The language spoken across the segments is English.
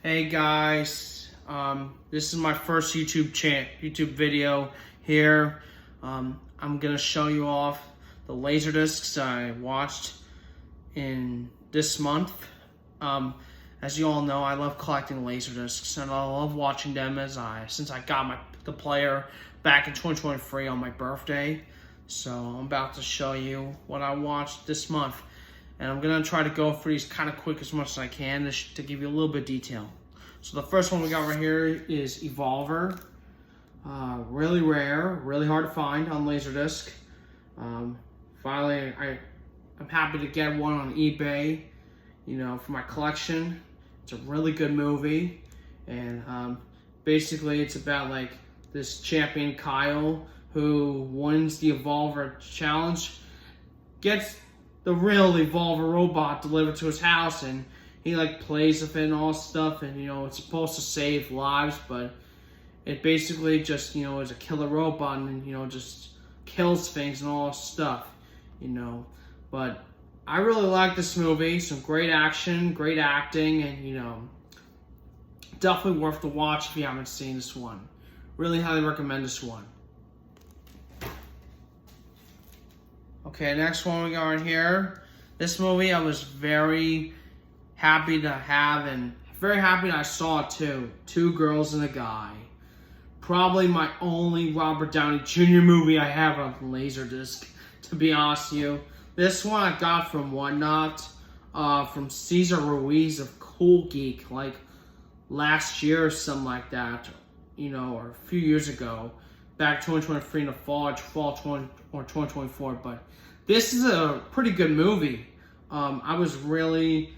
Hey guys, this is my first YouTube video here. I'm gonna show you off the Laserdiscs I watched in this month. As you all know, I love collecting Laserdiscs and I love watching them since I got the player back in 2023 on my birthday. So I'm about to show you what I watched this month. And I'm going to try to go through these kind of quick as much as I can to give you a little bit of detail. So the first one we got right here is Evolver. Really rare, really hard to find on Laserdisc. Finally, I'm happy to get one on eBay, for my collection. It's a really good movie. And basically it's about like this champion Kyle who wins the Evolver challenge, gets the real Evolver robot delivered to his house, and he like plays with it and all stuff, and it's supposed to save lives, but it basically just is a killer robot and just kills things and all stuff, But I really like this movie. Some great action, great acting, and definitely worth the watch if you haven't seen this one. Really highly recommend this one. Okay, next one we got right here. This movie I was very happy to have, and very happy that I saw it too. Two Girls and a Guy. Probably my only Robert Downey Jr. movie I have on Laserdisc, to be honest with you. This one I got from Whatnot, from Cesar Ruiz of Cool Geek, like last year or something like that, or a few years ago. Back 2023 in the fall 2024, but this is a pretty good movie. I was really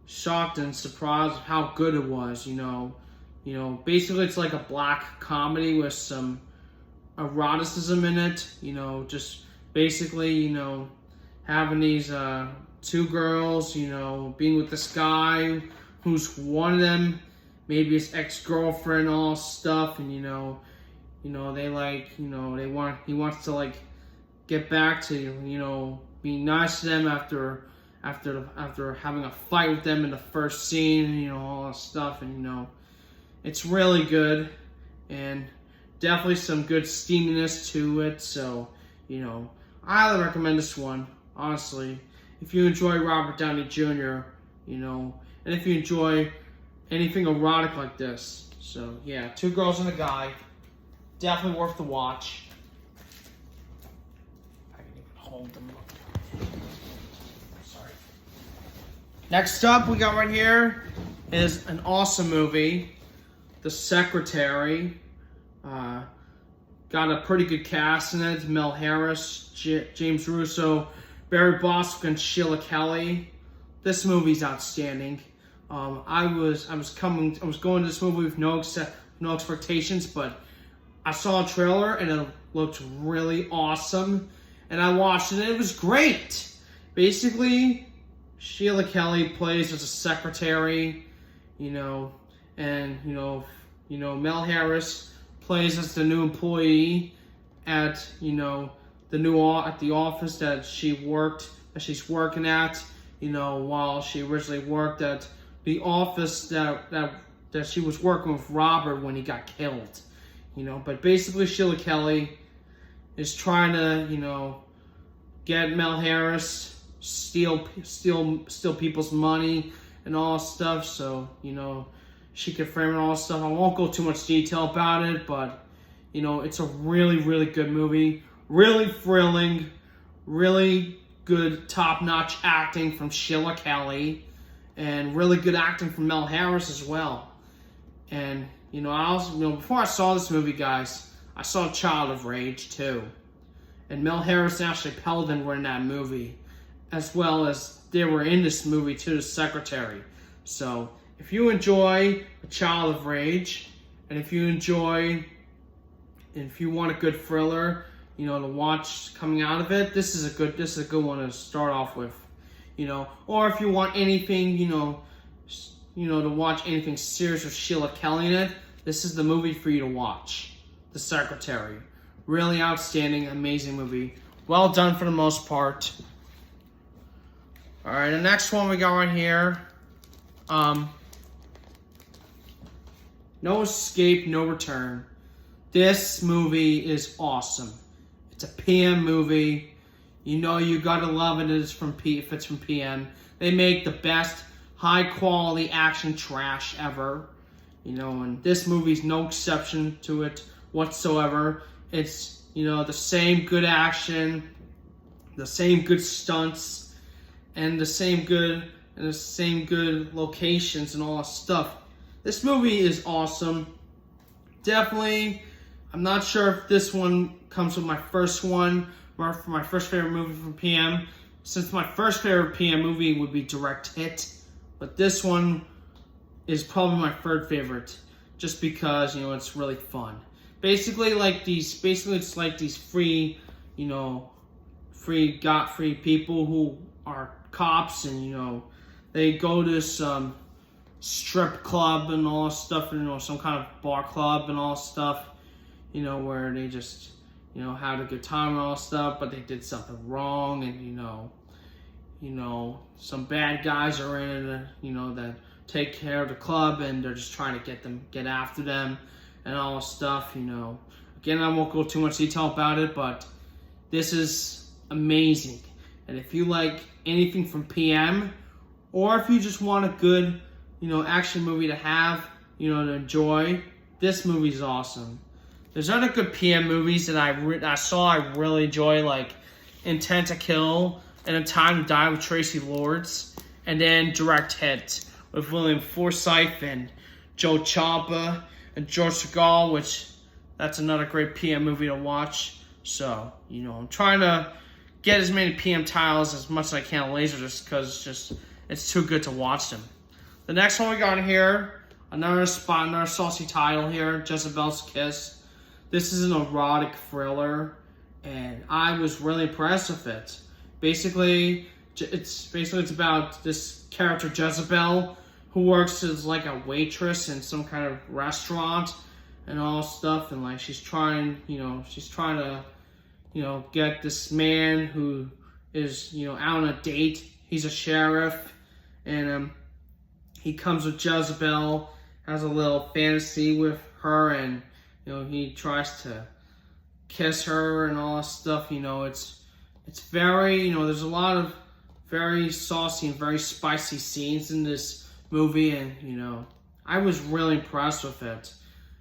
shocked and surprised at how good it was. Basically it's like a black comedy with some eroticism in it. Just basically having these two girls, being with this guy who's one of them, maybe his ex-girlfriend, all stuff, and he wants to like get back to be nice to them after having a fight with them in the first scene, all that stuff, and it's really good, and definitely some good steaminess to it. So I highly recommend this one, honestly, if you enjoy Robert Downey Jr., and if you enjoy anything erotic like this. So yeah, Two Girls and a Guy. Definitely worth the watch. I can even hold them up. Sorry. Next up, we got right here is an awesome movie, The Secretary. Got a pretty good cast in it. Mel Harris, James Russo, Barry Bostwick, and Sheila Kelly. This movie's outstanding. I was going to this movie with no expectations, but I saw a trailer and it looked really awesome, and I watched it and it was great. Basically, Sheila Kelly plays as a secretary, and Mel Harris plays as the new employee at the office that she's working at, while she originally worked at the office that she was working with Robert when he got killed. But basically Sheila Kelly is trying to, get Mel Harris, steal people's money and all stuff, so, she can frame and all stuff. I won't go too much detail about it, but, it's a really, really good movie. Really thrilling, really good top-notch acting from Sheila Kelly, and really good acting from Mel Harris as well. And I also, before I saw this movie, guys, I saw Child of Rage too. And Mel Harris and Ashley Peldon were in that movie, as well as they were in this movie too, The Secretary. So, if you enjoy A Child of Rage, and if you want a good thriller, to watch coming out of it, this is a good one to start off with. Or if you want anything, to watch anything serious with Sheila Kelly in it, this is the movie for you to watch. The Secretary. Really outstanding, amazing movie. Well done for the most part. Alright, the next one we got right here No escape, no return. This movie is awesome. It's a PM movie. You know you gotta love it if it's from PM. They make the best high quality action trash ever. You know, and this movie's no exception to it whatsoever. It's, you know, the same good action, the same good stunts, and the same good locations and all that stuff. This movie is awesome. Definitely, I'm not sure if this one comes with my first one, or for my first favorite movie from PM, since my first favorite PM movie would be Direct Hit, but this one is probably my third favorite, just because, you know, it's really fun. Basically, it's like these free people who are cops, and, you know, they go to some strip club and all that stuff, you know, some kind of bar club and all stuff, you know, where they just, you know, had a good time and all stuff, but they did something wrong, and, you know, some bad guys are in it, you know, that take care of the club, and they're just trying to get after them and all this stuff, you know. Again, I won't go too much detail about it, but this is amazing. And if you like anything from PM, or if you just want a good, you know, action movie to have, you know, to enjoy, this movie's awesome. There's other good PM movies that I really enjoy, like Intent to Kill and A Time to Die with Tracy Lords, and then Direct Hit with William Forsythe and Joe Ciampa and George Segal, which that's another great PM movie to watch. So, you know, I'm trying to get as many PM titles as much as I can on Laserdisc, because it's too good to watch them. The next one we got here, another saucy title here, Jezebel's Kiss. This is an erotic thriller, and I was really impressed with it. Basically, it's about this character Jezebel, who works as like a waitress in some kind of restaurant and all stuff, and like she's trying to, you know, get this man who is, you know, out on a date. He's a sheriff, and he comes with Jezebel, has a little fantasy with her, and, you know, he tries to kiss her and all that stuff. You know, it's very, you know, there's a lot of very saucy and very spicy scenes in this movie, and, you know, I was really impressed with it.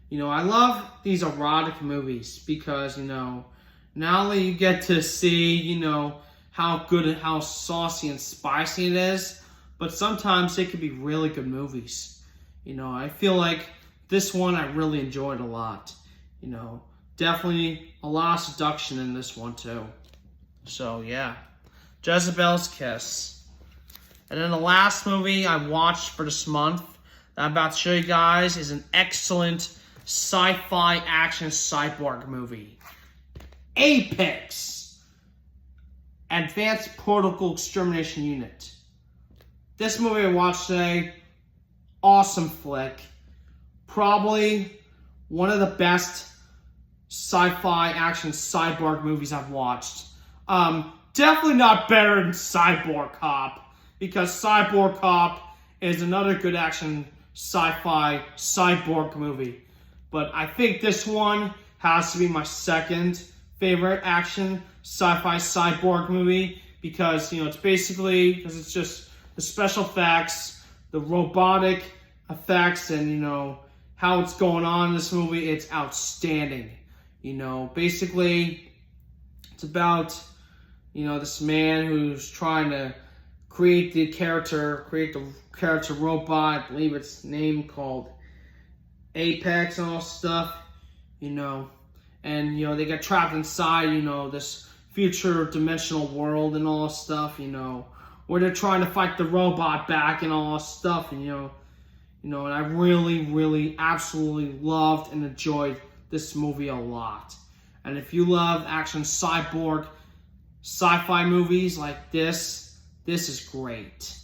You know, I love these erotic movies because, you know, not only you get to see, you know, how good and how saucy and spicy it is, but sometimes it could be really good movies. You know, I feel like this one I really enjoyed a lot. You know, definitely a lot of seduction in this one too. So yeah, Jezebel's Kiss. And then the last movie I watched for this month that I'm about to show you guys is an excellent sci-fi action cyborg movie. Apex, Advanced Protocol Extermination Unit. This movie I watched today, awesome flick. Probably one of the best sci-fi action cyborg movies I've watched. Definitely not better than Cyborg Cop, because Cyborg Cop is another good action sci-fi cyborg movie. But I think this one has to be my second favorite action sci-fi cyborg movie, because, you know, it's just the special effects, the robotic effects, and, you know, how it's going on in this movie. It's outstanding. You know, basically, it's about, you know, this man who's trying to create the character robot. I believe it's named called Apex and all stuff, you know. And, you know, they get trapped inside, you know, this future dimensional world and all stuff, you know, where they're trying to fight the robot back and all stuff, and, you know, and I really, really, absolutely loved and enjoyed this movie a lot. And if you love action cyborg sci-fi movies like this is great.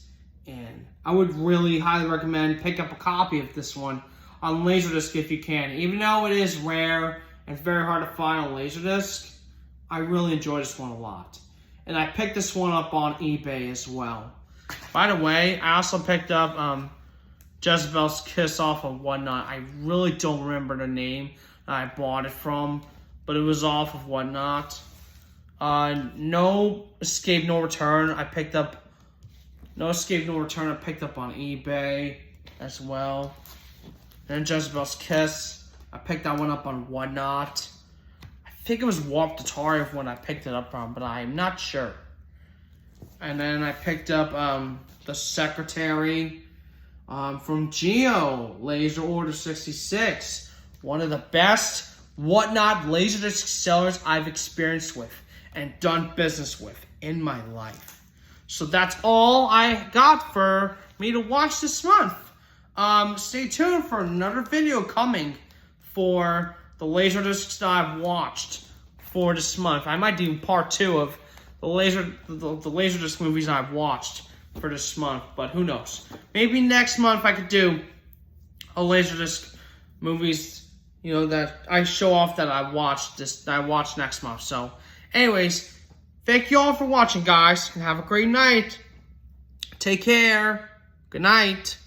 And I would really highly recommend pick up a copy of this one on Laserdisc if you can. Even though it is rare and it's very hard to find on Laserdisc, I really enjoyed this one a lot. And I picked this one up on eBay as well. By the way, I also picked up Jezebel's Kiss off of Whatnot. I really don't remember the name that I bought it from, but it was off of Whatnot. No Escape No Return. I picked up on eBay as well. And Jezebel's Kiss. I picked that one up on Whatnot. I think it was Warped Atari when I picked it up from, but I'm not sure. And then I picked up the Secretary from Geo, Laser Order 66. One of the best Whatnot Laserdisc sellers I've experienced with and done business with in my life. So that's all I got for me to watch this month. Stay tuned for another video coming for the Laserdiscs that I've watched for this month. I might do part 2 of the Laserdisc movies I've watched for this month, but who knows? Maybe next month I could do a Laserdisc movies, that I show off that I watched next month. So, anyways, thank you all for watching, guys, and have a great night. Take care. Good night.